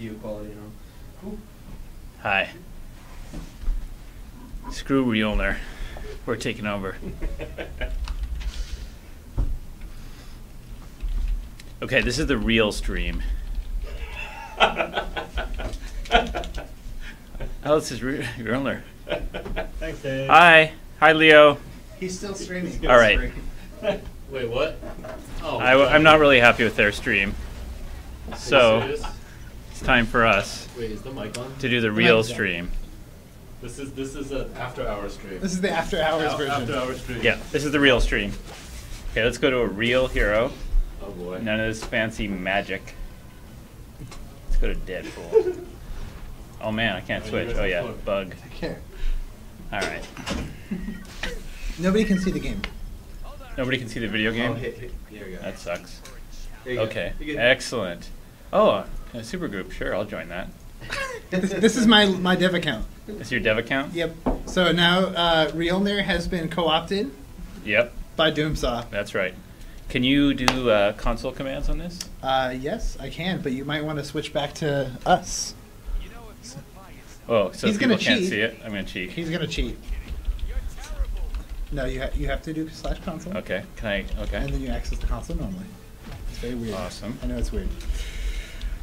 video quality now. Cool. Hi. Screw Realner. We're taking over. Okay, this is the real stream. Oh, this is Realner. Thanks, Dave. Hi. Hi, Leo. He's still streaming. All right. Wait, what? Oh, I'm not really happy with their stream. So, serious? it's time for us Wait, is the mic on? to do the real stream. This is an after-hour stream. This is the after hours version. After-hour stream. Yeah, this is the real stream. Okay, let's go to a real hero. Oh boy. None of this fancy magic. Let's go to Deadpool. Oh man, I can't Oh, you switch. guys Oh have yeah, fun. bug. Here. All right. Nobody can see the game. Nobody can see the video game? Oh, here we go. That sucks. There you go. Okay, You get- excellent. Oh, a supergroup. Sure, I'll join that. This is my dev account. Is your dev account? Yep. So now Realner has been co-opted Yep, by Doomsaw. that's right. Can you do console commands on this? Yes, I can, but you might want to switch back to us. Oh, so He's people gonna can't cheat. see it? I'm going to cheat. He's gonna cheat. No, you have to do /console. Okay, can I? Okay. And then you access the console normally. It's very weird. Awesome. I know it's weird.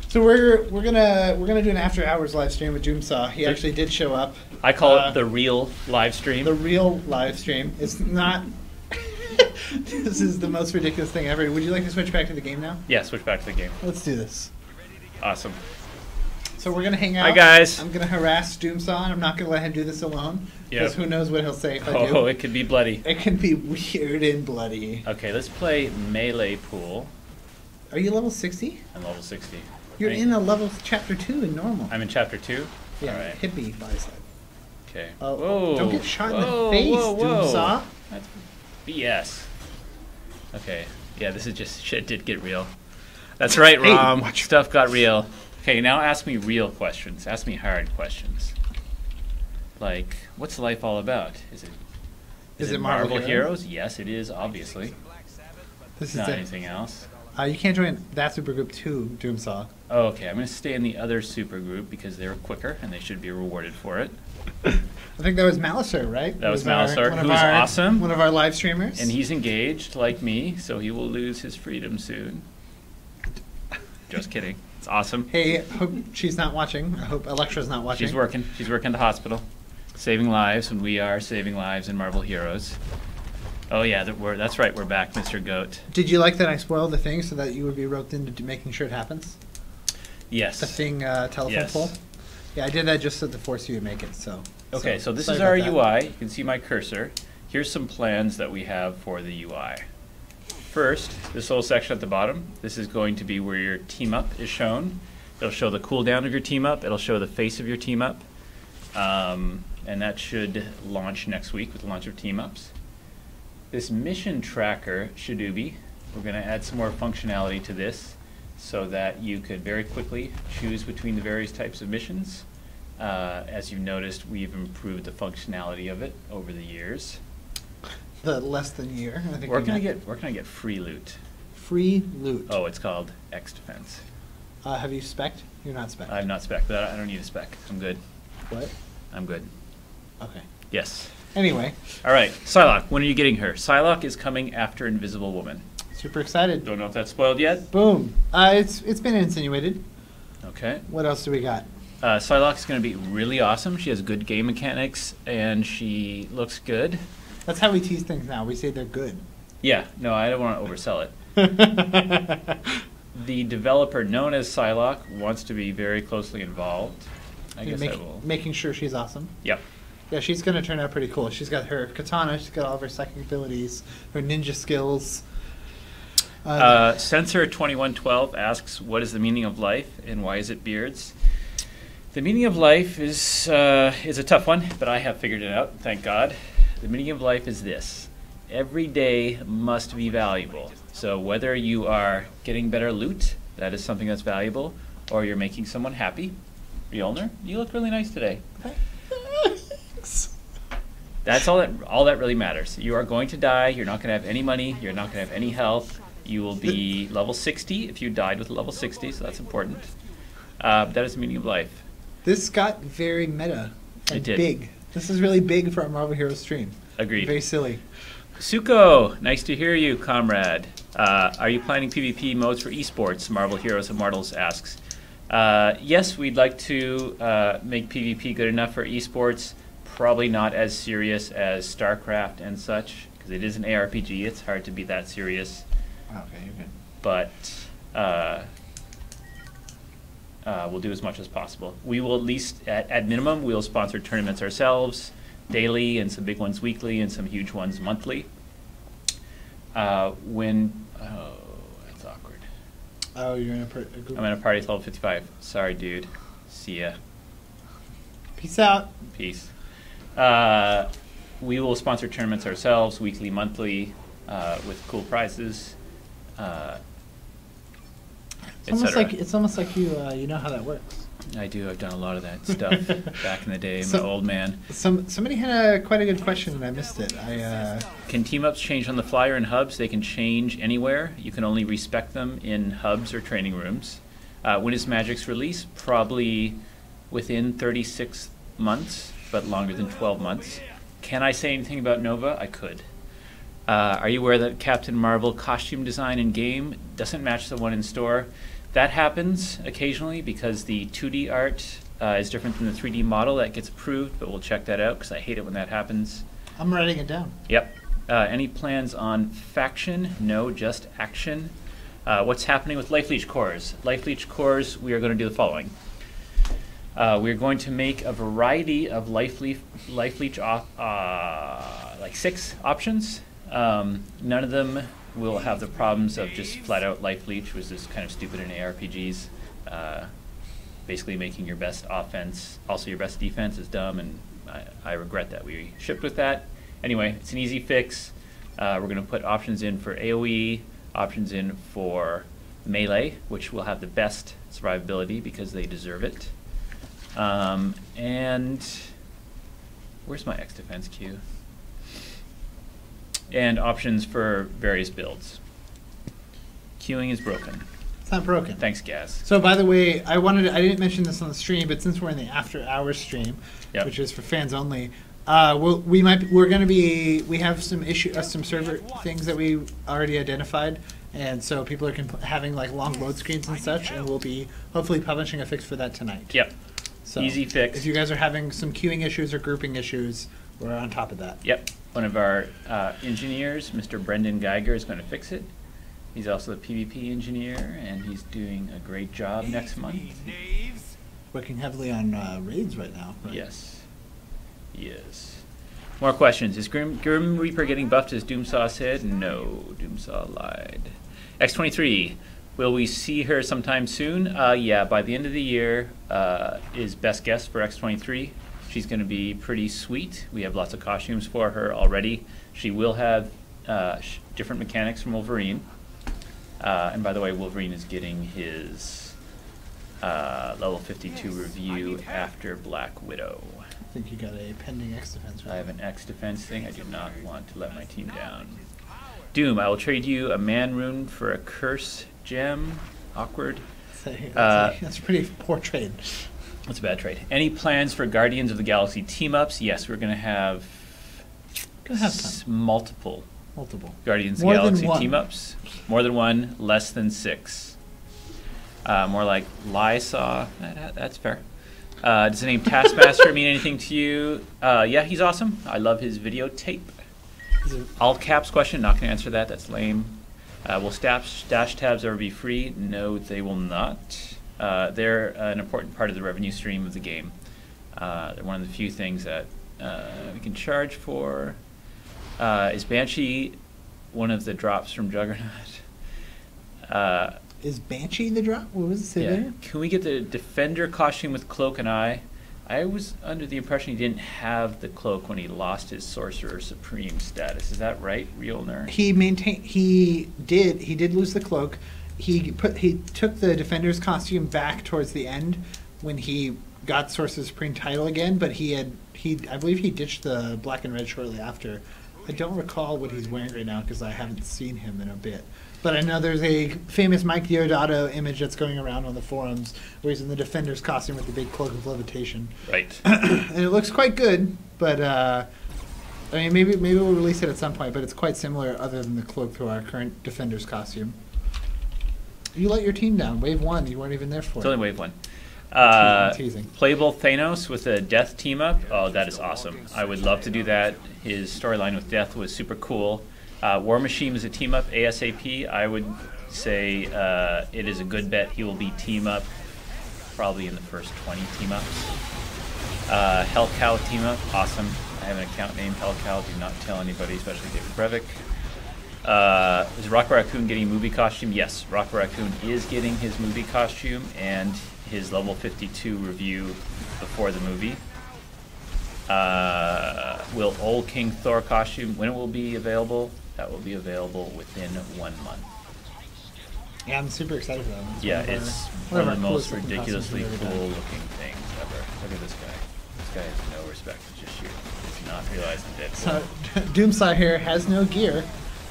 So we're gonna do an after hours live stream with Doomsaw. He actually did show up. I call it the real live stream. The real live stream. It's not. This is the most ridiculous thing ever. Would you like to switch back to the game now? Yeah, switch back to the game. Let's do this. Awesome. So we're gonna hang out. Hi, guys. I'm gonna harass Doomsaw, and I'm not gonna let him do this alone. Because Yep. who knows what he'll say if I do. Oh, it could be bloody. It can be weird and bloody. Okay, let's play melee pool. Are you level 60? I'm level 60. You're Right. in a level chapter 2 in normal. I'm in chapter 2? Yeah, All right. hippie bicep. Okay. Oh, Whoa. don't get shot in Whoa, the face, whoa, whoa. Doomsaw. That's BS. Okay. Yeah, this is just shit did get real. That's right, Hey, Rom. watch- Stuff got real. Okay, now ask me real questions. Ask me hard questions. Like, what's life all about? Is it Marvel Heroes? Yes, it is, obviously. This is Not it. anything else. You can't join that supergroup 2, Doomsaw. Oh, okay, I'm going to stay in the other super group because they're quicker and they should be rewarded for it. I think that was Malicer, right? That was our- Malicer, one of who's our- awesome. One of our live streamers. And he's engaged, like me, so he will lose his freedom soon. Just kidding. It's awesome. Hey, hope she's not watching. I hope Electra's not watching. She's working. She's working at the hospital. Saving lives when we are saving lives in Marvel Heroes. Oh yeah, that's right, we're back, Mr. Goat. Did you like that I spoiled the thing so that you would be roped into making sure it happens? Yes. The thing telephone Yes. pole? Yeah, I did that just to force you to make it, so. Okay, so this sorry is our about that. UI. You can see my cursor. Here's some plans that we have for the UI. First, this little section at the bottom, this is going to be where your team up is shown. It'll show the cooldown of your team up. It'll show the face of your team up. And that should launch next week with the launch of team ups. This mission tracker Shadooby, we're going to add some more functionality to this so that you could very quickly choose between the various types of missions. As you've noticed, we've improved the functionality of it over the years. The less than year. I think We're you gonna meant. get free loot. Free loot. Oh, it's called X Defense. Have you spec'd? You're not spec'd. I'm not spec, but I don't need a spec. I'm good. What? I'm good. Okay. Yes. Anyway, All right, Psylocke. When are you getting her? Psylocke is coming after Invisible Woman. super excited. Don't know if that's spoiled yet. Boom. It's been insinuated. Okay. What else do we got? Psylocke is going to be really awesome. She has good game mechanics and she looks good. That's how we tease things now. We say they're good. Yeah. No, I don't want to oversell it. The developer known as Psylocke wants to be very closely involved. I guess I will. Making sure she's awesome. Yep. Yeah, she's going to turn out pretty cool. She's got her katana, she's got all of her psychic abilities, her ninja skills. Sensor2112 asks, what is the meaning of life and why is it beards? The meaning of life is a tough one, but I have figured it out, thank God. The meaning of life is this. Every day must be valuable. So whether you are getting better loot, that is something that's valuable, or you're making someone happy. Mjolnir, you look really nice today. That's all that really matters. You are going to die, you're not going to have any money, you're not going to have any health. You will be level 60 if you died with level 60, so that's important. That is the meaning of life. This got very meta and It did. big. This is really big for a Marvel Heroes stream. Agreed. Very silly. Suko, nice to hear you, comrade. Are you planning PvP modes for esports? Marvel Heroes Immortals asks. Yes, we'd like to make PvP good enough for esports. Probably not as serious as StarCraft and such, because it is an ARPG. It's hard to be that serious. Okay, you're good. But we'll do as much as possible. We will at least, at minimum, we'll sponsor tournaments ourselves, daily, and some big ones weekly, and some huge ones monthly. Oh, that's awkward. Oh, you're in a group? I'm in a party level 55. Sorry, dude. See ya. Peace out. Peace. We will sponsor tournaments ourselves, weekly, monthly, with cool prizes, It's almost like you know how that works. I do. I've done a lot of that stuff back in the day. I'm an old man. Somebody had quite a good question and I missed it. Can team-ups change on the fly or in hubs? They can change anywhere. You can only respec them in hubs or training rooms. When is Magic's release? Probably within 36 months, but longer than 12 months. Can I say anything about Nova? I could. Are you aware that Captain Marvel costume design in game doesn't match the one in store? That happens occasionally because the 2D art is different than the 3D model. That gets approved, but we'll check that out because I hate it when that happens. I'm writing it down. Yep. Any plans on faction? No, just action. What's happening with Life Leech cores? Life Leech cores, we are going to do the following. We're going to make a variety of Life Leech like 6 options. None of them will have the problems of just flat out Life Leech, which is kind of stupid in ARPGs. Basically making your best offense, also your best defense is dumb, and I regret that we shipped with that. Anyway, it's an easy fix. We're going to put options in for AoE, options in for melee, which will have the best survivability because they deserve it. And where's my X defense queue? And options for various builds. Queuing is broken. It's not broken. Thanks, Gaz. So, by the way, I didn't mention this on the stream, but since we're in the after hours stream, Yep. which is for fans only, we have some server things that we already identified, and so people are having like long load screens and such, and we'll be hopefully publishing a fix for that tonight. Yep. So Easy fix. If you guys are having some queuing issues or grouping issues, we're on top of that. Yep. One of our engineers, Mr. Brendan Geiger, is going to fix it. He's also the PvP engineer, and he's doing a great job next month. Working heavily on raids right now. Right? Yes. Yes. More questions. Is Grim Reaper getting buffed as Doomsaw said? No, Doomsaw lied. X23, will we see her sometime soon? Yeah, by the end of the year is best guess for X23. She's going to be pretty sweet. We have lots of costumes for her already. She will have different mechanics from Wolverine. And by the way, Wolverine is getting his level 52 review after Black Widow. I think you got a pending X defense. Right? I have an X defense thing. I do not want to let my team down. Doom, I will trade you a man rune for a curse gem. Awkward. That's a pretty poor trade. That's a bad trade. Any plans for Guardians of the Galaxy team-ups? Yes, we're going to have, multiple Guardians of the Galaxy team-ups. More than one, less than 6. More like Lysaw. That's fair. Does the name Taskmaster mean anything to you? Yeah, he's awesome. I love his videotape. All caps question, not going to answer that. That's lame. Will dash tabs ever be free? No, they will not. They're an important part of the revenue stream of the game. They're one of the few things that we can charge for. Is Banshee one of the drops from Juggernaut? Is Banshee the drop? What was it say there? Can we get the Defender costume with Cloak and Eye? I was under the impression he didn't have the cloak when he lost his Sorcerer Supreme status. Is that right, Realner? He did lose the cloak. He took the Defender's costume back towards the end when he got Sorcerer Supreme title again, but I believe he ditched the black and red shortly after. I don't recall what he's wearing right now because I haven't seen him in a bit. But I know there's a famous Mike Diodato image that's going around on the forums where he's in the Defender's costume with the big cloak of levitation. Right. And it looks quite good, but I mean, maybe we'll release it at some point, but it's quite similar other than the cloak to our current Defender's costume. You let your team down. Wave 1, you weren't even there for It's it. only wave 1. Teasing. Playable Thanos with a Death team up. Oh, that is awesome. I would love to do that. His storyline with Death was super cool. War Machine is a team up ASAP. I would say it is a good bet he will be team up probably in the first 20 team ups. Hell Cow team up. Awesome. I have an account named Hell Cow. Do not tell anybody, especially David Brevik. Is Rock Raccoon getting a movie costume? Yes, Rock Raccoon is getting his movie costume and his level 52 review before the movie. Will Old King Thor costume, when it will be available? That will be available within 1 month. Yeah, I'm super excited for that one. Yeah, it's one one of of the our most coolest looking ridiculously costumes we've ever cool done. looking things ever. Look at this guy. This guy has no respect. It's just shoot. He's not realizing So Deadpool. Doomsaw here has no gear,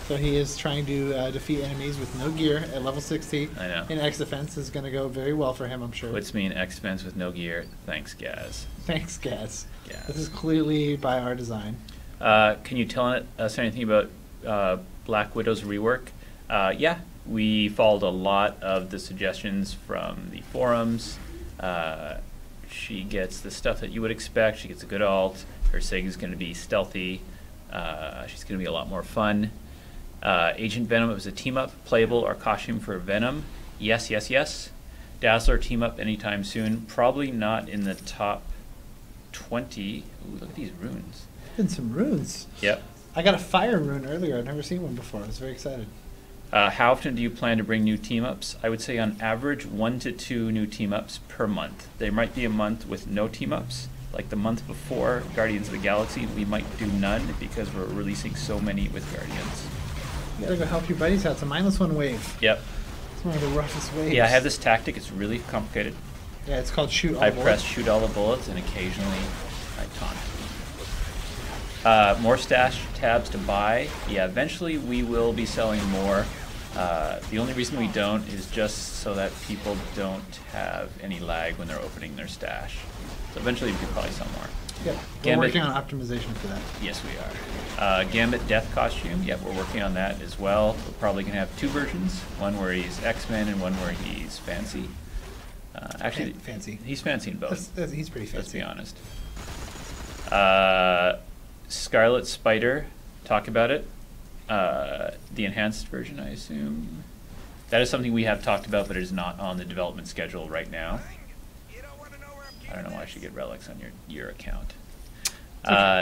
so he is trying to defeat enemies with no gear at level 60. I know. In X Defense is going to go very well for him, I'm sure. Puts me in X-Fence with no gear. Thanks, Gaz. Thanks, Gaz. Gaz. This is clearly by our design. Can you tell us anything about Black Widow's rework? Yeah, we followed a lot of the suggestions from the forums. She gets the stuff that you would expect. She gets a good ult. Her sig is going to be stealthy. She's going to be a lot more fun. Agent Venom, it was a team-up, playable, or costume for Venom. Yes, yes, yes. Dazzler team-up anytime soon. Probably not in the top 20. Ooh, look at these runes. Been some runes. Yep. I got a fire rune earlier. I've never seen one before. I was very excited. How often do you plan to bring new team-ups? I would say on average 1 to 2 new team-ups per month. There might be a month with no team-ups. Like the month before Guardians of the Galaxy, we might do none because we're releasing so many with Guardians. You gotta go help your buddies out. It's a -1 wave. Yep. It's one of the roughest waves. Yeah, I have this tactic. It's really complicated. Yeah, it's called shoot all I bullets. press shoot all the bullets, and occasionally I taunt. More stash tabs to buy. Yeah, eventually we will be selling more. The only reason we don't is just so that people don't have any lag when they're opening their stash. So eventually we could probably sell more. Yeah, we're Gambit. working on optimization for that. Yes, we are. Gambit Death costume. Yeah, we're working on that as well. We're probably going to have 2 versions. One where he's X-Men and one where he's fancy. Actually, Fancy. he's fancy in both. He's pretty fancy. Let's be honest. Scarlet Spider, talk about it. The enhanced version, I assume. That is something we have talked about, but it is not on the development schedule right now. I don't know why I should get relics on your account.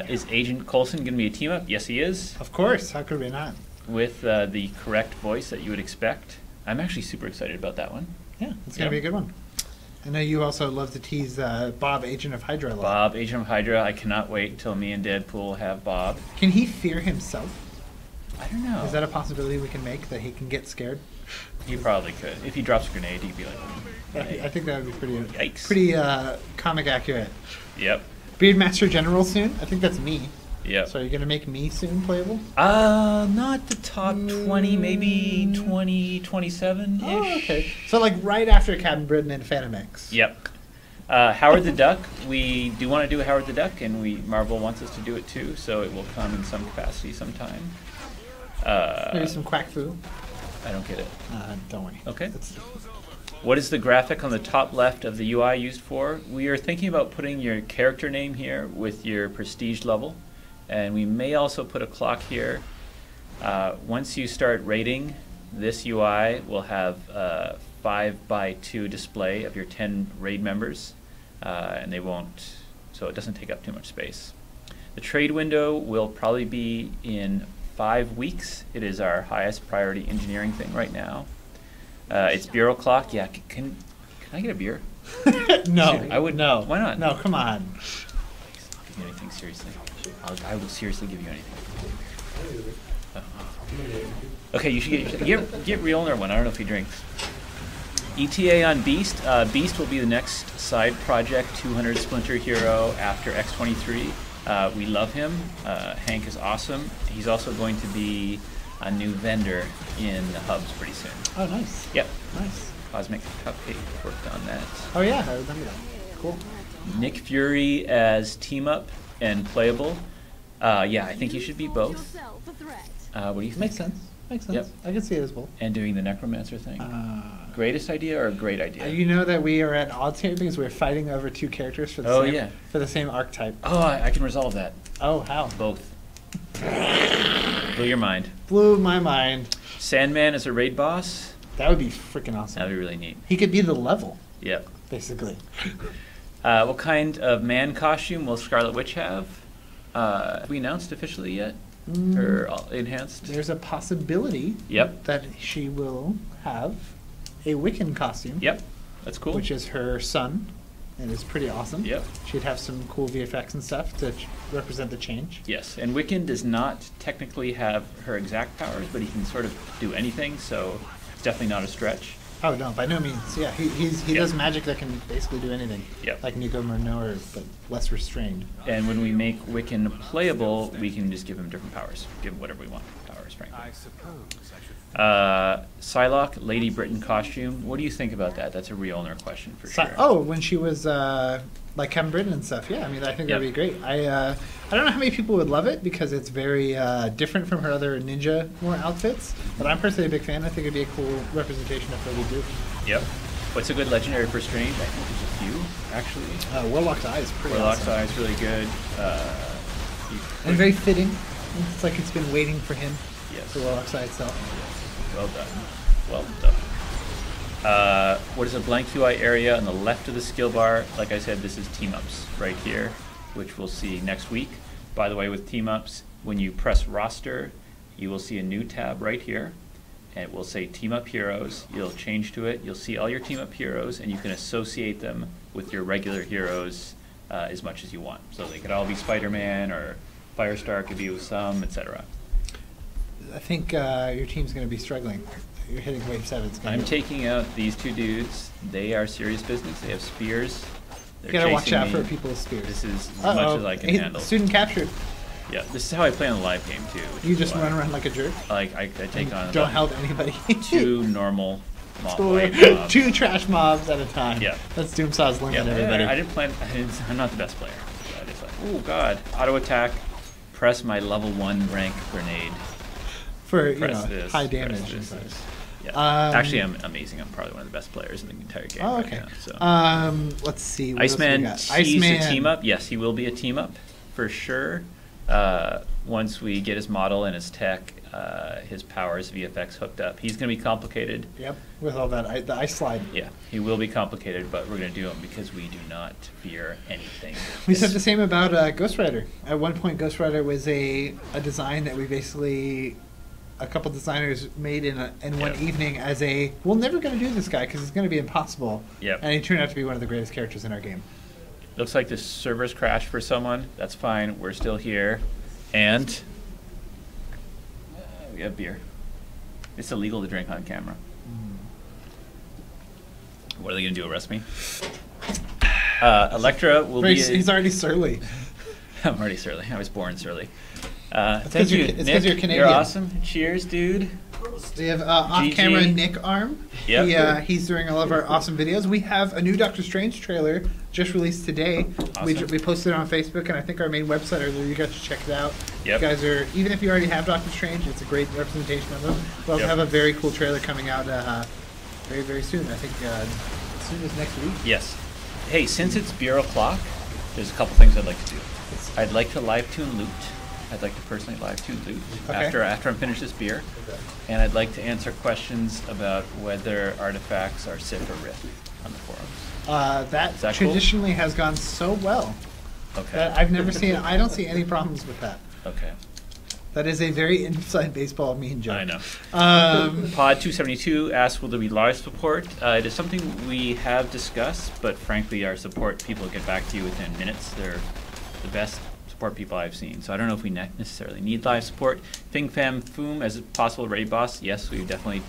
Is Agent Coulson going to be a team up? Yes, he is. Of course. How could we not? With the correct voice that you would expect. I'm actually super excited about that one. Yeah, it's gonna be a good one. I know you also love to tease Bob, Agent of Hydra a lot. Bob, Agent of Hydra. I cannot wait until me and Deadpool have Bob. Can he fear himself? I don't know. Is that a possibility we can make, that he can get scared? He probably could. If he drops a grenade, he'd be like, I think that would be Yikes. pretty comic accurate. Yep. Beardmaster General soon? I think that's me. Yep. So are you going to make me soon playable? Not the top 20, maybe 20, 27-ish. Oh, okay. So like right after Captain Britain and Phantom X. Yep. Howard the Duck, we do want to do Howard the Duck, and Marvel wants us to do it too, so it will come in some capacity sometime. Maybe some quack foo. I don't get it. Don't worry. Okay. It's- What is the graphic on the top left of the UI used for? We are thinking about putting your character name here with your prestige level, and we may also put a clock here. Once you start rating, this UI will have a 5x2 display of your 10 raid members, and they won't, so it doesn't take up too much space. The trade window will probably be in 5 weeks. It is our highest priority engineering thing right now. It's bureau clock. Yeah, can I get a beer? no. I would. No. Why not? No, come on. I'll give you anything, seriously. I will seriously give you anything. Okay, you should get real on one. I don't know if he drinks. ETA on Beast. Beast will be the next side project, 200 Splinter Hero after X23. We love him. Hank is awesome. He's also going to be a new vendor in the hubs pretty soon. Oh, nice. Yep. Nice. Cosmic Cupcake worked on that. Oh yeah, I remember that. Cool. Nick Fury as team up and playable. Yeah, I think he should be both. What do you think? Makes sense. Makes sense. Yep. I can see it as well. And doing the Necromancer thing. Greatest idea or a great idea? You know that we are at odds here because we're fighting over two characters for the same archetype. Oh, I can resolve that. Oh, how? Both. Blew your mind. Blew my mind. Sandman as a raid boss. That would be freaking awesome. That'd be really neat. He could be the level. Yep. Basically. What kind of man costume will Scarlet Witch have? Have we announced officially yet? Or enhanced? There's a possibility that she will have a Wiccan costume. Yep. That's cool. Which is her son. And it's pretty awesome. Yep. She'd have some cool VFX and stuff to represent the change. Yes, and Wiccan does not technically have her exact powers, but he can sort of do anything, so it's definitely not a stretch. Oh no, by no means. Yeah, he does magic that can basically do anything. Yep. Like Nico Murnauer, but less restrained. And when we make Wiccan playable, we can just give him different powers. Give him whatever we want powers, frankly. I suppose I should. Psylocke, Lady Britain costume. What do you think about that? That's a real owner question for sure. Oh, when she was like Captain Britain and stuff. Yeah, I mean, I think that'd be great. I don't know how many people would love it because it's very different from her other ninja more outfits. But I'm personally a big fan. I think it'd be a cool representation of Lady Britain. Yep. What's a good legendary for strange? I think there's a few, actually. Warlock's Eye is pretty Warlock's awesome. Eye is really good. And very fitting. It's like it's been waiting for him. Yes. The Warlock's Eye itself. Well done. Well done. What is a blank UI area on the left of the skill bar? Like I said, this is team-ups right here, which we'll see next week. By the way, with team-ups, when you press roster, you will see a new tab right here, and it will say team-up heroes. You'll change to it. You'll see all your team-up heroes, and you can associate them with your regular heroes as much as you want. So they could all be Spider-Man, or Firestar could be with some, etc. I think your team's going to be struggling. You're hitting wave 7. I'm taking out these two dudes. They are serious business. They have spears. They're you gotta watch chasing out me. for people with spears. This is as much as I can handle. Student captured. Yeah, this is how I play on the live game too. You just run around like a jerk. Like I take on don't help anybody. two normal mobs. Two trash mobs at a time. Yeah, that's Doomsaw's limit. Yeah, everybody. I didn't plan. I'm not the best player. So I just like, oh god, auto attack. Press my level 1 rank grenade. For this, high damage. Yeah. Actually, I'm amazing. I'm probably one of the best players in the entire game. Oh, okay. Right now, so. Let's see. Iceman, he's a team up. Yes, he will be a team up for sure. Once we get his model and his tech, his powers, VFX hooked up, he's going to be complicated. Yep, with all that the ice slide. Yeah, he will be complicated, but we're going to do him because we do not fear anything. We said the same about Ghost Rider. At one point, Ghost Rider was a design that we basically, a couple designers made in one evening as we're never going to do this guy because it's going to be impossible. Yep. And he turned out to be one of the greatest characters in our game. Looks like the servers crashed for someone. That's fine. We're still here. And we have beer. It's illegal to drink on camera. What are they going to do, arrest me? Electra will be... He's already surly. I'm already surly. I was born surly. Thank you, Nick. Because you're Canadian. You're awesome. Cheers, dude. We have off-camera Nick Arm. Yep. He's doing all of our awesome videos. We have a new Doctor Strange trailer just released today. Awesome. We posted it on Facebook and I think our main website earlier. You guys should check it out. Yep. You guys are, even if you already have Doctor Strange, it's a great representation of him. We also have a very cool trailer coming out very, very soon. I think as soon as next week. Yes. Hey, since it's beer o'clock, there's a couple things I'd like to do. I'd like to live tune loot. I'd like to personally live tune loot after I'm finished this beer. And I'd like to answer questions about whether artifacts are SIF or RIF on the forums. That traditionally has gone so well. Okay. That I've never seen. I don't see any problems with that. Okay. That is a very inside baseball mean joke. I know. Pod 272 asks, will there be live support? It is something we have discussed, but frankly, our support people get back to you within minutes. They're the best support people I've seen. So I don't know if we necessarily need live support. Fing Fam Foom as a possible raid boss. Yes, we've definitely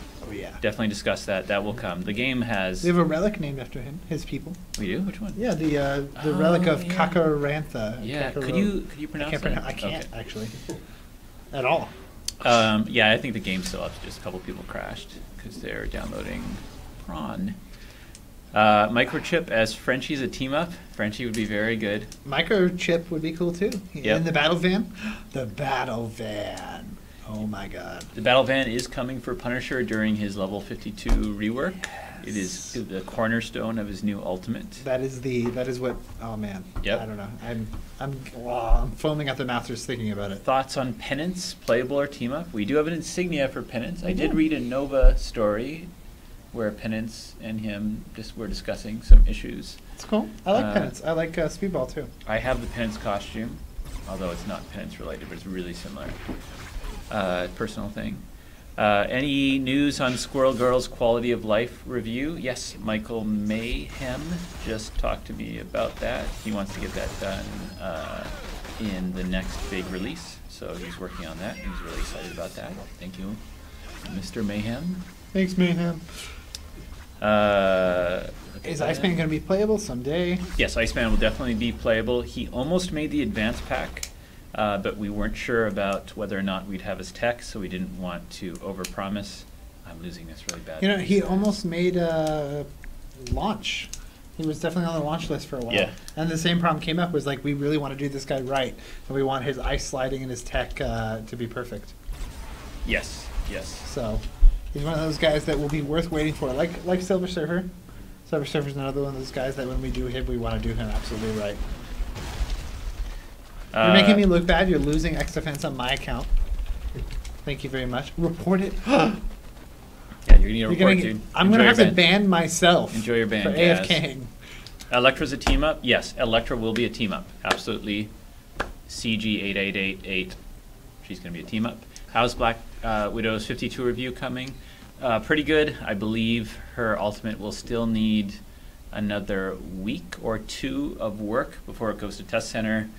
discussed that. That will come. The game has... We have a relic named after him, his people. We do? Which one? Yeah, the relic of Kakarantha. Yeah, could you pronounce that? I can't actually. At all. Yeah, I think the game's still up. Just a couple people crashed because they're downloading Prawn. Microchip as Frenchie's a team up. Frenchie would be very good. Microchip would be cool too. Yep. In the battle van. The battle van. Oh my god. The battle van is coming for Punisher during his level 52 rework. It is the cornerstone of his new ultimate. That is what. Oh man. Yep. I don't know. I'm foaming at the mouth just thinking about it. Thoughts on Penance, playable or team up? We do have an insignia for Penance. I did read a Nova story where Penance and him just were discussing some issues. It's cool. I like Penance. I like Speedball too. I have the Penance costume, although it's not Penance related, but it's really similar. Personal thing. Any news on Squirrel Girl's quality of life review? Yes, Michael Mayhem just talked to me about that. He wants to get that done in the next big release, so he's working on that. He's really excited about that. Thank you, Mr. Mayhem. Thanks, Mayhem. Is Iceman going to be playable someday? Yes, Iceman will definitely be playable. He almost made the advance pack, but we weren't sure about whether or not we'd have his tech, so we didn't want to overpromise. I'm losing this really bad. You know, he almost made a launch. He was definitely on the launch list for a while. Yeah. And the same problem came up, was like, we really want to do this guy right, and we want his ice sliding and his tech to be perfect. Yes, yes. So he's one of those guys that will be worth waiting for, like Silver Surfer. Silver Surfer's another one of those guys that when we do him, we want to do him absolutely right. You're making me look bad. You're losing X defense on my account. Thank you very much. Report it. Yeah, you're gonna report, dude. I'm gonna have to ban myself. Enjoy your ban, for Gaz. AFKing. Electra's a team up. Yes, Electra will be a team up. Absolutely. CG8888. She's gonna be a team up. How's Black Widow's 52 review coming? Pretty good. I believe her ultimate will still need another week or two of work before it goes to test center.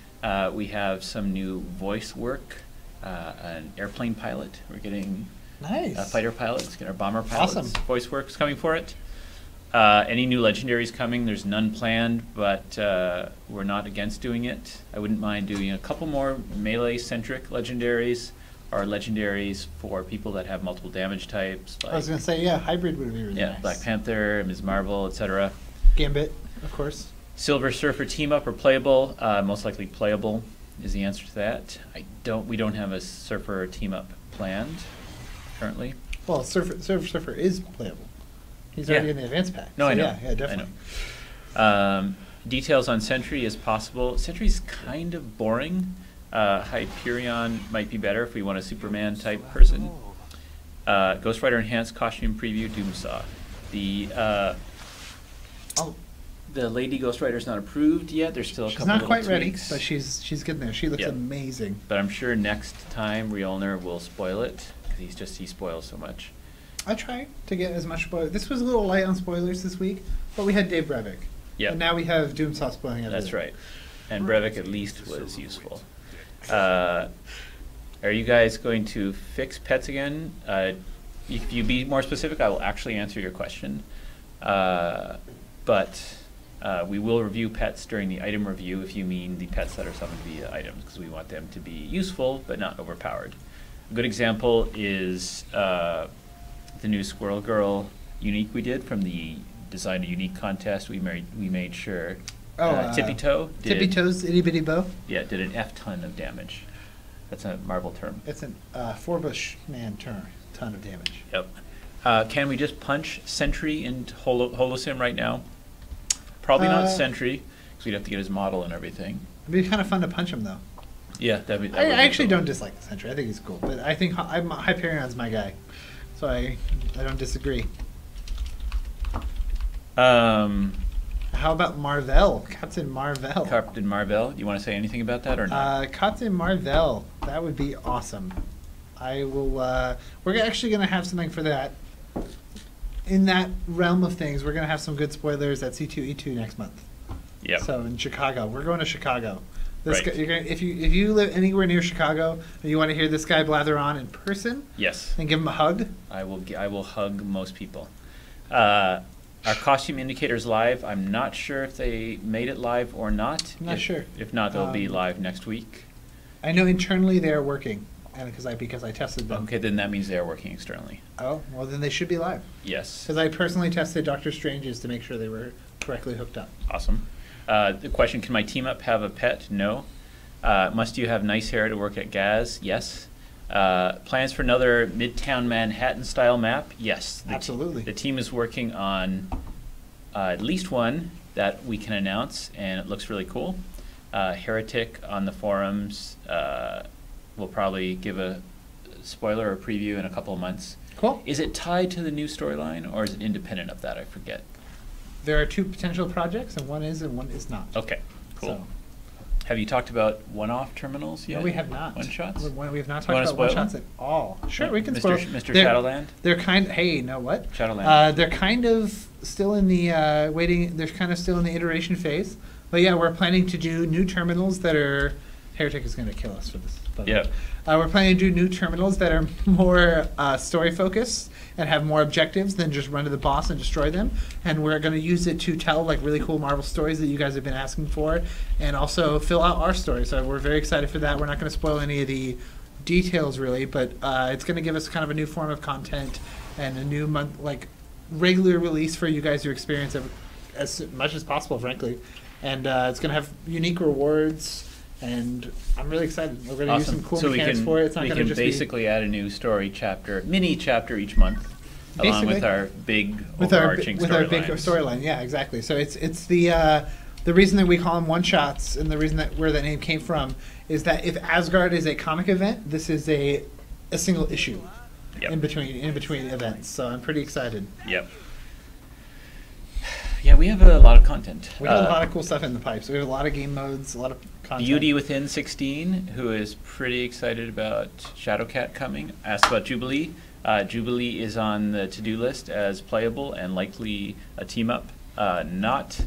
We have some new voice work. An airplane pilot. We're getting nice. A fighter pilot. It's getting our bomber pilots. Awesome. Voice work's coming for it. Any new legendaries coming? There's none planned, but we're not against doing it. I wouldn't mind doing a couple more melee-centric legendaries, or legendaries for people that have multiple damage types. Like, I was gonna say, yeah, hybrid would be really yeah, nice. Black Panther, Ms. Marvel, etc. Gambit, of course. Silver Surfer team up or playable? Most likely playable is the answer to that. We don't have a Surfer team up planned currently. Well, Surfer is playable. He's already in the advance pack. No, so I know. Yeah, definitely. I know. Details on Sentry is possible. Sentry's kind of boring. Hyperion might be better if we want a Superman type person. Ghost Rider Enhanced costume preview, Doomsaw. The Lady Ghost Rider's not approved yet. There's still a couple little tweaks. She's not quite ready, but she's getting there. She looks amazing. But I'm sure next time Realner will spoil it, because he spoils so much. I try to get as much spoiler. This was a little light on spoilers this week, but we had Dave Brevik. Yeah. And now we have Doomsaw spoiling everything. That's right. And Brevik at least was useful. Are you guys going to fix pets again? If you be more specific, I will actually answer your question. But we will review pets during the item review if you mean the pets that are summoned via items, because we want them to be useful but not overpowered. A good example is the new Squirrel Girl unique we did from the Design a Unique contest. We made sure Tippy Toe did, Tippy Toe's itty bitty bow? Yeah, did an F ton of damage. That's a Marvel term. It's an four-bush man ton of damage. Yep. Can we just punch Sentry into Holosim right now? Probably not Sentry, because we'd have to get his model and everything. It'd be kind of fun to punch him, though. Yeah, that would be I actually cool. don't dislike the Sentry. I think he's cool. But I think Hyperion's my guy. So I don't disagree. How about Marvel? Captain Marvel. Captain Marvel. You want to say anything about that or not? Captain Marvel. That would be awesome. I will. We're actually going to have something for that. In that realm of things, we're going to have some good spoilers at C2E2 next month. Yeah. So in Chicago, we're going to Chicago. Right. Guy, if you live anywhere near Chicago and you want to hear this guy blather on in person, yes, and give him a hug, I will hug most people. Our costume indicator's live. I'm not sure if they made it live or not. I'm not sure. If not, they'll be live next week. I know internally they are working and because I tested them. Okay, then that means they are working externally. Oh, well then they should be live. Yes. Because I personally tested Doctor Strange's to make sure they were correctly hooked up. Awesome. The question, can my team up have a pet? No. Must you have nice hair to work at Gaz? Yes. Plans for another Midtown Manhattan style map? Yes. Absolutely. The team is working on at least one that we can announce, and it looks really cool. Heretic on the forums will probably give a spoiler or preview in a couple of months. Cool. Is it tied to the new storyline, or is it independent of that? I forget. There are 2 potential projects, and one is not. Okay, cool. So, Have you talked about one-off terminals yet? no, we have not. One-shots? We have not You wanna talked about spoil one-shots them? at all. Sure, Yeah. we can Mr. spoil. Mr. They're- Shadowland? They're kind. Hey, you know what? Shadowland. They're kind of still in the waiting. They're kind of still in the iteration phase. But yeah, we're planning to do new terminals that are. Heretic is going to kill us for this. But, Yeah. we're planning to do new terminals that are more story focused and have more objectives than just run to the boss and destroy them. And we're going to use it to tell like really cool Marvel stories that you guys have been asking for, and also fill out our story. So we're very excited for that. We're not going to spoil any of the details really, but it's going to give us kind of a new form of content and a new month like regular release for you guys to experience as much as possible, frankly. And it's going to have unique rewards. And I'm really excited. We're going to use some cool mechanics for it. It's not we going to can just basically add a new story chapter, mini chapter each month, along with Basically. our big with our overarching with our big storylines. storyline. Yeah, exactly. So it's the reason that we call them one shots, and the reason that where that name came from is that if Asgard is a comic event, this is a single issue Yep. in between events. So I'm pretty excited. Yep. Yeah, we have a lot of content. We have a lot of cool stuff in the pipes. We have a lot of game modes, a lot of content. Beauty Within 16, who is pretty excited about Shadowcat coming, asked about Jubilee. Jubilee is on the to-do list as playable and likely a team-up. Not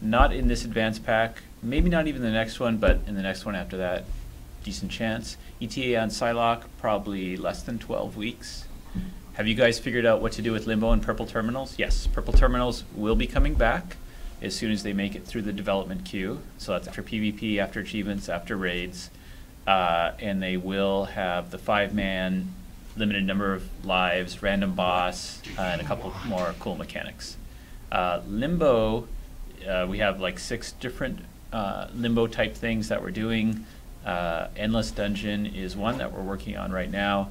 in this advanced pack, maybe not even the next one, but in the next one after that, decent chance. ETA on Psylocke, probably less than 12 weeks. Have you guys figured out what to do with Limbo and Purple Terminals? Yes, Purple Terminals will be coming back as soon as they make it through the development queue. So that's after PvP, after achievements, after raids. And they will have the 5-man, limited number of lives, random boss, and a couple more cool mechanics. Limbo, we have like 6 different Limbo type things that we're doing. Endless Dungeon is one that we're working on right now.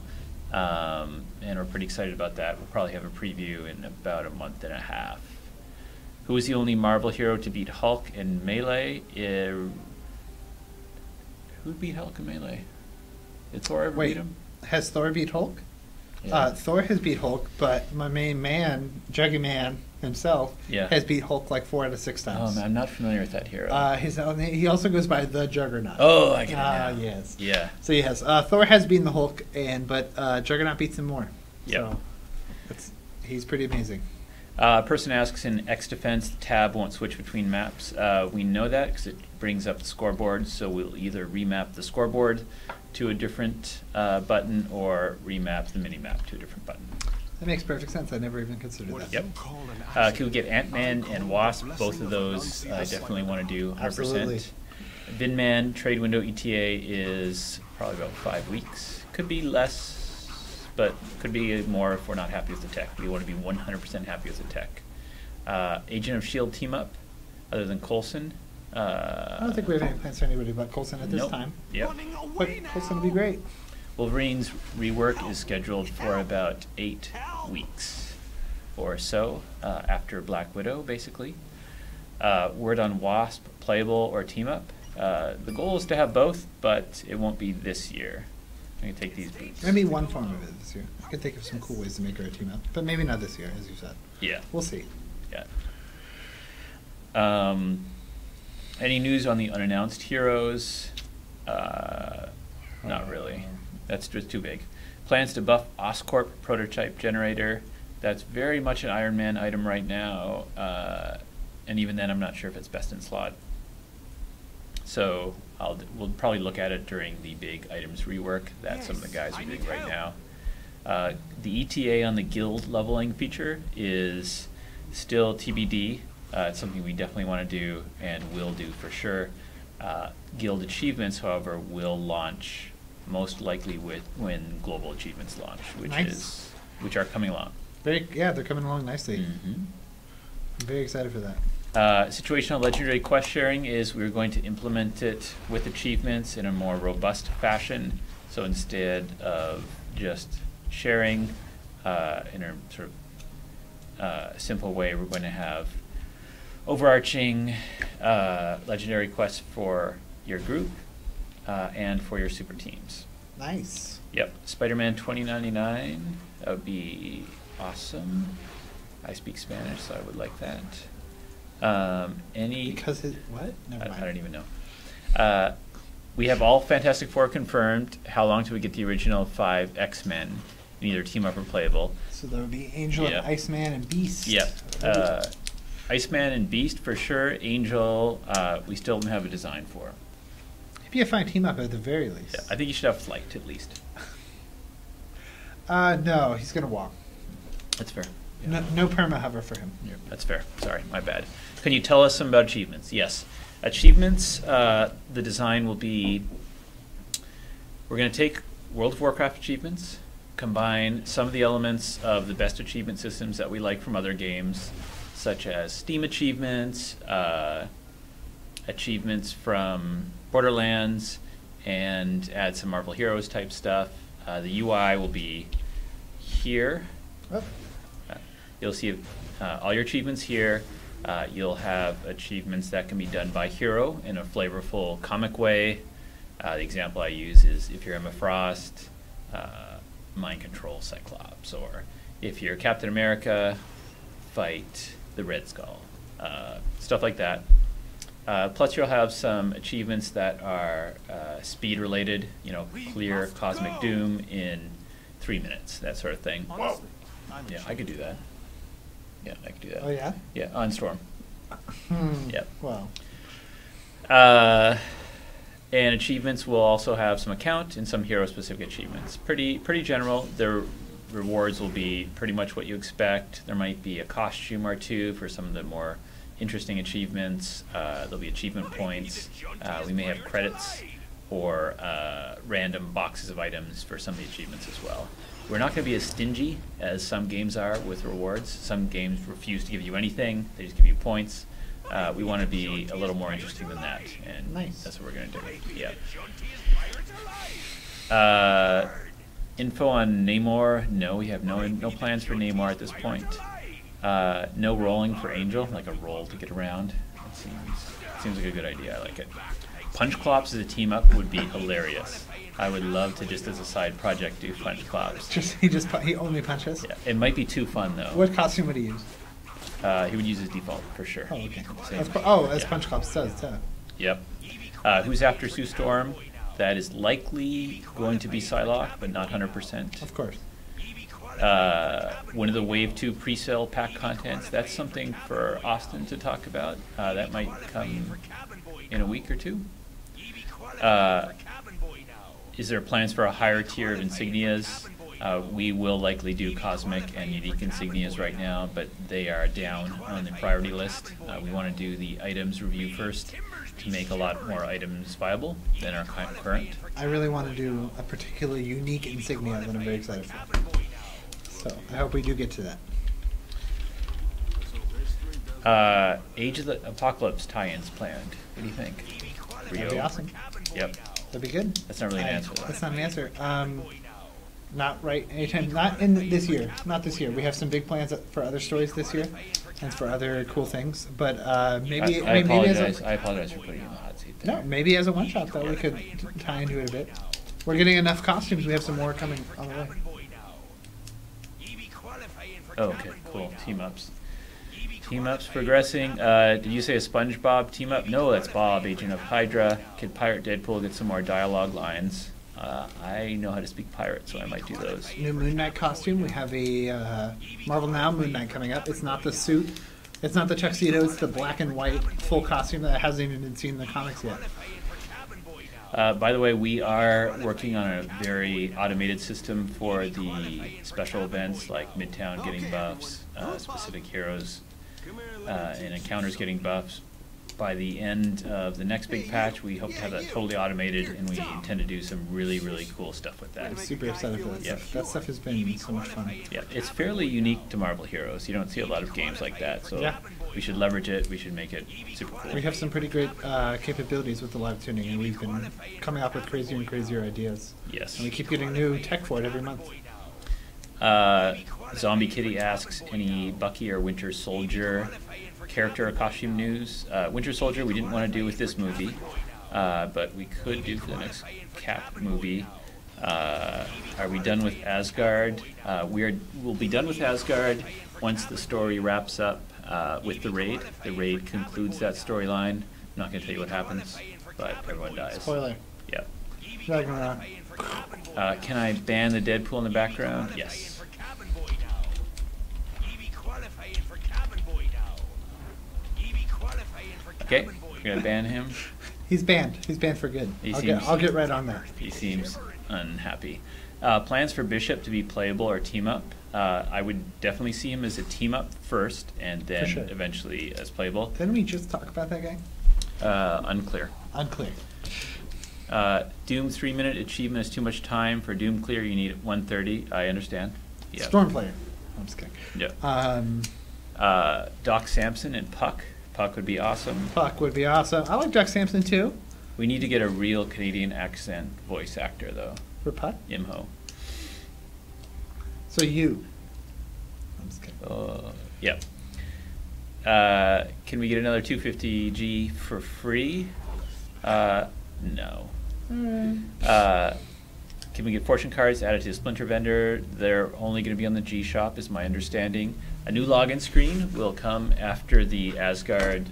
And we're pretty excited about that. We'll probably have a preview in about a month and a half. Who is the only Marvel hero to beat Hulk in Melee? Who beat Hulk in Melee? Did Thor ever beat him? Has Thor beat Hulk? Yeah. Thor has beat Hulk, but my main man, Juggy Man himself, Yeah. has beat Hulk like 4 out of 6 Oh, times. man, I'm not familiar with that hero. He also goes by the Juggernaut. Oh, I get it now. Yes. Yeah. So yes, Thor has beaten the Hulk, but Juggernaut beats him more. Yep. So he's pretty amazing. Person asks, in X Defense, the tab won't switch between maps. We know that because it brings up the scoreboard, so we'll either remap the scoreboard to a different button or remap the mini-map to a different button. That makes perfect sense. I never even considered that. Yep. Can we get Ant-Man and Wasp? Both of those I definitely want to do 100%. Absolutely. Vinman trade window ETA is probably about 5 weeks. Could be less, but could be more if we're not happy with the tech. We want to be 100% happy with the tech. Agent of S.H.I.E.L.D. team up, other than Coulson. I don't think we have any plans for anybody but Coulson at this Nope. time. Yep. But Coulson would be great. Wolverine's rework is scheduled for about 8 weeks or so after Black Widow, basically. Word on Wasp, playable or team up. The goal is to have both, but it won't be this year. I can take these boots. Maybe one form of it this year. I could think of some cool ways to make her a team up, but maybe not this year, as you said. Yeah. We'll see. Yeah. Any news on the unannounced heroes? Not really. That's just too big. Plans to buff Oscorp prototype generator. That's very much an Iron Man item right now. And even then, I'm not sure if it's best in slot. So we'll probably look at it during the big items rework that some of the guys are doing right now. The ETA on the guild leveling feature is still TBD. It's something we definitely want to do and will do for sure. Guild achievements, however, will launch most likely when global achievements launch, Nice. which are coming along. They're coming along nicely. Mhm. I'm very excited for that. Situational legendary quest sharing is we're going to implement it with achievements in a more robust fashion. So instead of just sharing in a sort of simple way, we're going to have overarching legendary quests for your group and for your super teams. Nice. Yep, Spider-Man 2099, that would be awesome. I speak Spanish, so I would like that. Because what? Never mind. I don't even know. We have all Fantastic Four confirmed. How long till we get the original 5 X-Men in either team up or playable? So there would be Angel, Yep. and Iceman, and Beast. Yep. Iceman and Beast for sure. Angel, we still don't have a design for. Maybe a fine team up at the very least. Yeah, I think you should have Flight at least. No, he's gonna walk. That's fair. No perma hover for him. Yeah, that's fair. Sorry, my bad. Can you tell us some about achievements? Yes. Achievements, the design will be, we're going to take World of Warcraft achievements, combine some of the elements of the best achievement systems that we like from other games, such as Steam achievements, achievements from Borderlands, and add some Marvel Heroes type stuff. The UI will be here. Oh. You'll see all your achievements here. You'll have achievements that can be done by hero in a flavorful comic way. The example I use is if you're Emma Frost, mind control Cyclops, or if you're Captain America, fight the Red Skull, stuff like that. Plus you'll have some achievements that are speed related, clear Cosmic Doom in 3 minutes, that sort of thing. Yeah, I could do that. Yeah, I could do that. Oh yeah. Yeah, on Storm. Yep. Wow. And achievements will also have some account and some hero-specific achievements. Pretty general. Their rewards will be pretty much what you expect. There might be a costume or two for some of the more interesting achievements. There'll be achievement points. We may have credits or random boxes of items for some of the achievements as well. We're not going to be as stingy as some games are with rewards. Some games refuse to give you anything. They just give you points. We want to be a little more interesting than that, and Nice. that's what we're going to do. Yeah. Info on Namor? No, we have no plans for Namor at this point. No rolling for Angel, like a roll to get around. It seems like a good idea. I like it. Punch Clops as a team up would be hilarious. I would love to, just as a side project, do Punch Clops. He only punches. Yeah, it might be too fun though. What costume would he use? He would use his default for sure. Oh, okay. Same. As Yeah. Punch Cops does too. Yep. Who's after Sue Storm? That is likely going to be Psylocke, but not 100%. Of course. One of the Wave 2 pre-sale pack contents, that's something for Austin to talk about. That might come in a week or two. Is there plans for a higher tier of insignias? We will likely do cosmic and unique insignias right now, but they are down on the priority list. We want to do the items review first to make a lot more items viable than our current. I really want to do a particularly unique insignia that I'm very excited for. So I hope we do get to that. Age of the Apocalypse tie-ins planned. What do you think? That'd be awesome. Yep. That'd be good. That's not really an answer. That's not an answer. Not right anytime. Not in this year. Not this year. We have some big plans for other stories this year, and for other cool things. But maybe I apologize. as I apologize for putting you in the hot seat there. no, maybe as a one shot though we could tie into it a bit. We're getting enough costumes. We have some more coming on the way. Oh, okay, cool. Team ups. Team ups progressing. Did you say a SpongeBob team up? No, that's Bob, Agent of Hydra. Kid Pirate Deadpool get some more dialogue lines. I know how to speak pirate, so I might do those. New Moon Knight costume. We have a Marvel Now Moon Knight coming up. It's not the suit. It's not the tuxedo. It's the black and white full costume that hasn't even been seen in the comics yet. By the way, we are working on a very automated system for the special events like Midtown getting buffs, specific heroes and encounters getting buffs. by the end of the next big patch, we hope to have that totally automated, and we intend to do some really, really cool stuff with that. I'm super excited for that stuff. That stuff has been so much fun. Yeah, it's fairly unique to Marvel Heroes. You don't see a lot of games like that, so Yeah. we should leverage it. We should make it super cool. We have some pretty great capabilities with the live tuning, and we've been coming up with crazier and crazier ideas. Yes. And we keep getting new tech for it every month. Zombie Kitty asks, any Bucky or Winter Soldier character or costume news? Winter Soldier we didn't want to do with this movie, but we could do for the next Cap movie. Are we done with Asgard? We'll be done with Asgard once the story wraps up with the raid. The raid concludes that storyline. I'm not going to tell you what happens, but everyone dies. Spoiler. Yeah. Ragnarok. Can I ban the Deadpool in the background? Yes. Okay, we're going to ban him. He's banned. He's banned for good. I'll get right on that. He seems unhappy. Plans for Bishop to be playable or team up? I would definitely see him as a team up first, and then sure. eventually as playable. Didn't we just talk about that guy? Unclear. Unclear. Doom 3-minute achievement is too much time. For Doom clear, you need 130. I understand. Yeah. Storm player. I'm just kidding. Yeah. Doc Samson and Puck. Puck would be awesome. Puck would be awesome. I like Doc Samson too. We need to get a real Canadian accent voice actor, though. For Puck? Imho. So you. I'm just kidding. Yep. Can we get another 250G for free? No. Can we get fortune cards added to the Splinter vendor? They're only going to be on the G Shop, is my understanding. A new login screen will come after the Asgard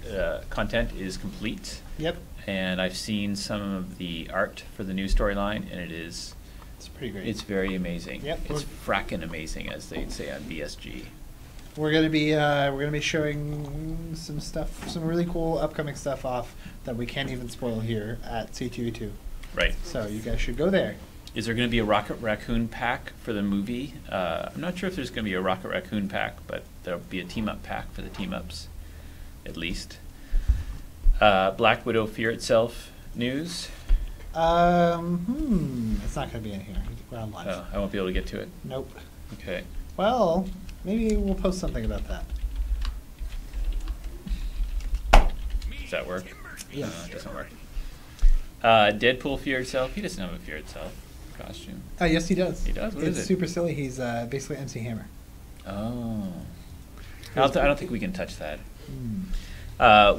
content is complete. Yep. And I've seen some of the art for the new storyline, and it's pretty great. It's very amazing. Yep. It's frackin' amazing, as they'd say on BSG. We're gonna be showing some stuff, some really cool upcoming stuff off that we can't even spoil here at C2E2. Right. So you guys should go there. Is there going to be a Rocket Raccoon pack for the movie? I'm not sure if there's going to be a Rocket Raccoon pack, but there'll be a team-up pack for the team-ups, at least. Black Widow Fear Itself news. It's not going to be in here. We're on live. Oh, I won't be able to get to it. Nope. Okay. Well, maybe we'll post something about that. Does that work? Yes. No, it doesn't work. Deadpool Fear Itself. He doesn't have a Fear Itself costume. Oh, yes, he does. He does? What it's is it? super silly. He's basically MC Hammer. Oh. I don't think we can touch that. Hmm.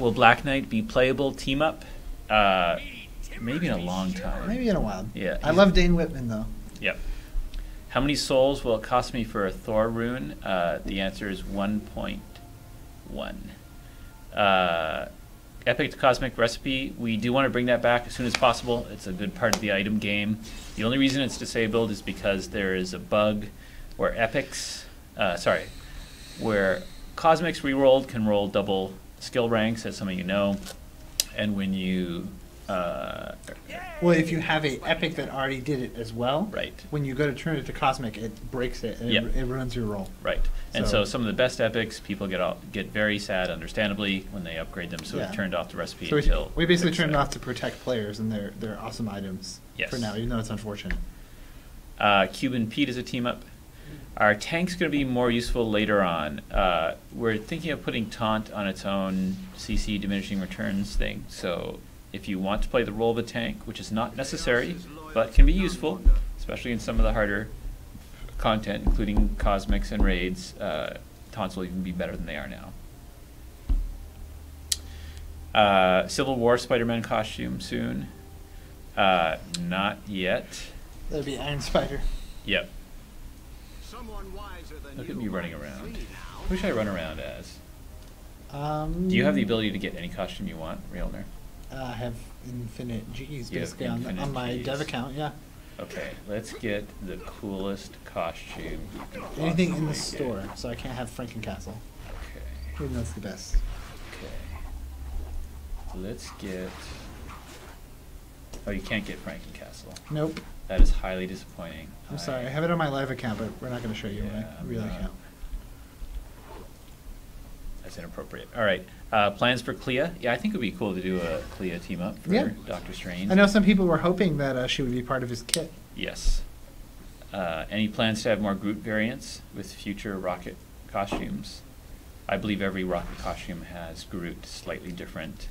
Will Black Knight be playable team-up? Maybe in a long time. Maybe in a while. Yeah. I love Dane Whitman, though. Yep. How many souls will it cost me for a Thor rune? The answer is 1.1. Epic to Cosmic Recipe, we do want to bring that back as soon as possible. It's a good part of the item game. The only reason it's disabled is because there is a bug where where Cosmics rerolled can roll double skill ranks, as some of you know. And when you... Well, if you have a epic that already did it as well, right. when you go to turn it to Cosmic, it breaks it and it ruins your roll. Right. And so some of the best epics, people get very sad, understandably, when they upgrade them. So we've turned off the recipe so until... we basically turned it off to protect players and their awesome items for now, even though it's unfortunate. Cuban Pete is a team-up. Our tank's going to be more useful later on. We're thinking of putting Taunt on its own CC diminishing returns thing. So if you want to play the role of a tank, which is not necessary, but can be useful, especially in some of the harder content, including Cosmics and Raids, Taunts will even be better than they are now. Civil War Spider-Man costume soon. Not yet. That'd be Iron Spider. Yep. Look at me running around. Who should I run around as? Do you have the ability to get any costume you want, Realner? I have infinite G's You have basically on my Gs. dev account, yeah. Okay, let's get the coolest costume. Anything in the possibly store, get. so I can't have Frankencastle. Okay. Even though it's the best. Okay. Let's get... Oh, you can't get Frankencastle. Nope. That is highly disappointing. I'm sorry. I have it on my live account, but we're not going to show you Yeah, my real account. That's inappropriate. All right. Plans for Clea? Yeah, I think it would be cool to do a Clea team up for Yeah. Doctor Strange. I know some people were hoping that she would be part of his kit. Yes. Any plans to have more Groot variants with future Rocket costumes? I believe every Rocket costume has Groot slightly different.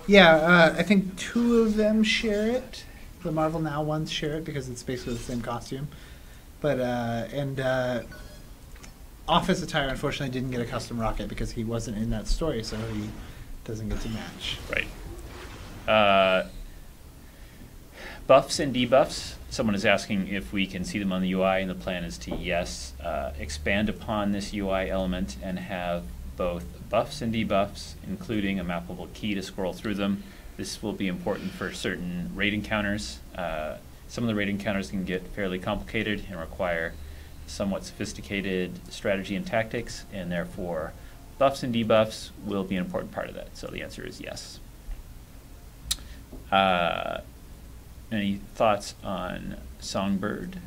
Yeah, I think 2 of them share it. The Marvel Now ones share it because it's basically the same costume. But Office Attire unfortunately didn't get a custom Rocket because he wasn't in that story, so he doesn't get to match. Right. Buffs and debuffs. Someone is asking if we can see them on the UI, and the plan is to, yes, expand upon this UI element and have both buffs and debuffs, including a mappable key to scroll through them. This will be important for certain raid encounters. Some of the raid encounters can get fairly complicated and require somewhat sophisticated strategy and tactics, and therefore buffs and debuffs will be an important part of that. So the answer is yes. Any thoughts on Songbird?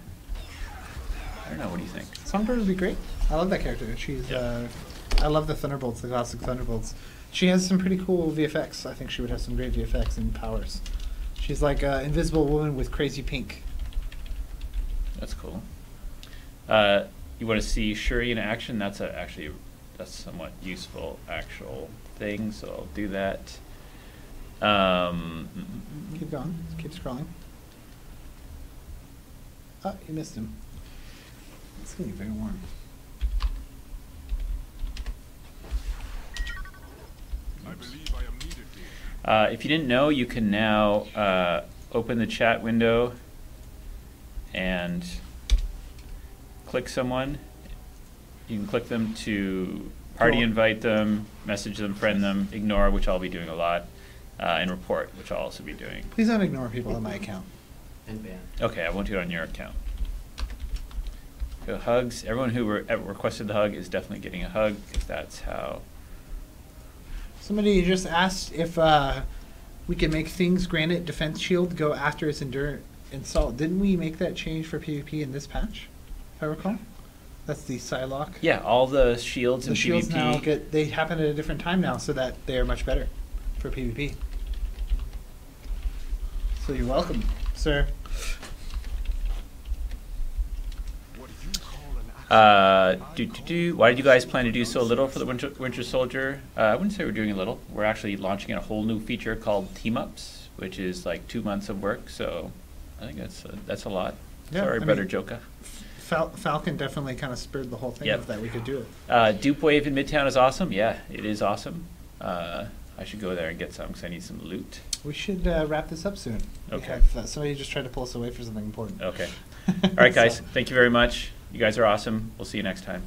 I don't know. What do you think? Songbird would be great. I love that character. She's. I love the Thunderbolts, the classic Thunderbolts. She has some pretty cool VFX. I think she would have some great VFX and powers. She's like an invisible woman with crazy pink. That's cool. You want to see Shuri in action? That's actually somewhat useful actual thing. So I'll do that. Keep going. Keep scrolling. Oh, you missed him. It's getting very warm. I believe I am needed here. If you didn't know, you can now open the chat window and click someone. You can click them to party Cool. invite them, message them, friend them, ignore, which I'll be doing a lot, and report, which I'll also be doing. Please don't ignore people on my account. And ban. Okay, I won't do it on your account. So hugs. Everyone who requested the hug is definitely getting a hug, because that's how. Somebody just asked if we can make Thing's Granite Defense Shield go after its install. Didn't we make that change for PvP in this patch, if I recall? That's the Psylocke. Yeah, all the shields The in shields PvP. now they happen at a different time now, so that they are much better for PvP. So you're welcome, sir. What do you call an action? Why did you guys plan to do so little for the Winter Soldier? I wouldn't say we're doing a little. We're actually launching a whole new feature called Team Ups, which is like 2 months of work. So I think that's a lot. Yeah, Sorry, I Brother mean- Joka. Falcon definitely kind of spurred the whole thing Yep. of that we could do it. Dupe Wave in Midtown is awesome. Yeah, it is awesome. I should go there and get some because I need some loot. We should wrap this up soon. We Okay. have, somebody just tried to pull us away for something important. Okay. All right, guys. So, Thank you very much. You guys are awesome. We'll see you next time.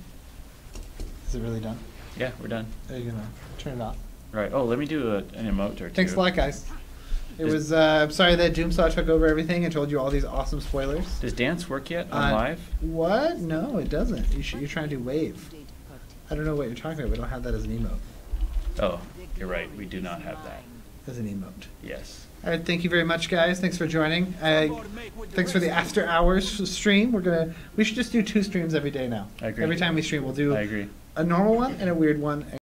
is it really done? Yeah, we're done. Are you gonna turn it off? Right. Oh, let me do an emote or two. Thanks a lot, guys. It Is- was. I'm sorry that Doomsaw took over everything and told you all these awesome spoilers. Does dance work yet on Uh, live? What? No, it doesn't. You're trying to do Wave. I don't know what you're talking about. We don't have that as an emote. Oh, you're right. We do not have that. As an emote. Yes. All right. Thank you very much, guys. Thanks for joining. Thanks for the after hours stream. We should just do 2 streams every day now. I agree. Every time we stream, we'll do I agree. a normal one and a weird one.